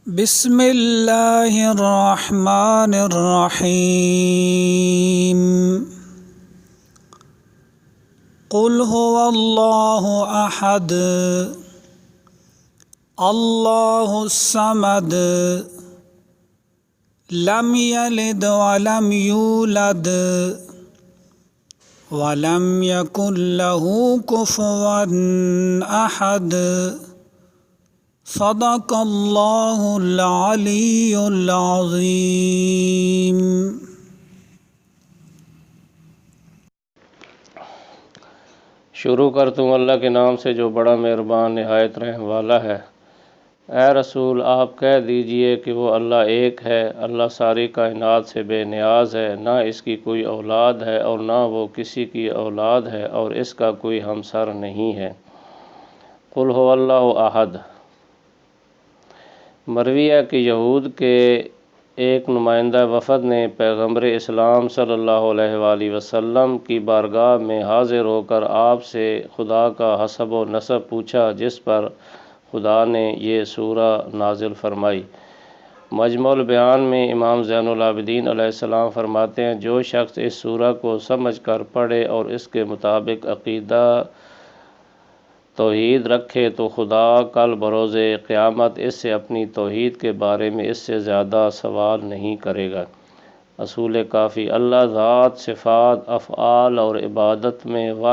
बिस्मिल्लाहिर्रहमानिर्रहीम। कुल हुवल्लाहु अहद, अल्लाहुस्समद, लम यलिद वलम यूलद वलम यकुल लहू कुफुवन अहद। सदक़ल्लाहुल अलीयुल अज़ीम। शुरू करता हूँ अल्लाह के नाम से जो बड़ा मेहरबान निहायत रहम वाला है। ए रसूल, आप कह दीजिए कि वो अल्लाह एक है। अल्लाह सारी कायनात से बेनियाज है, ना इसकी कोई औलाद है और ना वो किसी की औलाद है और इसका कोई हमसर नहीं है। कुल हुवल्लाहु अहद। मरविया के यहूद के एक नुमाइंदा वफ़द ने पैगम्बर इस्लाम सल्लल्लाहु अलैहि वसल्लम की बारगाह में हाज़िर होकर आपसे खुदा का हसब व नसब पूछा, जिस पर खुदा ने ये सूरा नाजिल फरमाई। मजमुल बयान में इमाम ज़ैनुल आबिदीन अलैहिस्सलाम फरमाते हैं, जो शख्स इस सूरा को समझ कर पढ़े और इसके मुताबिक अक़ीदा तौहीद रखे तो खुदा कल बरोज़े क़यामत इससे अपनी तौहीद के बारे में इससे ज़्यादा सवाल नहीं करेगा। असूल काफ़ी। अल्लाह ज़ात, सिफ़ात, अफ़आल और इबादत में वाहिद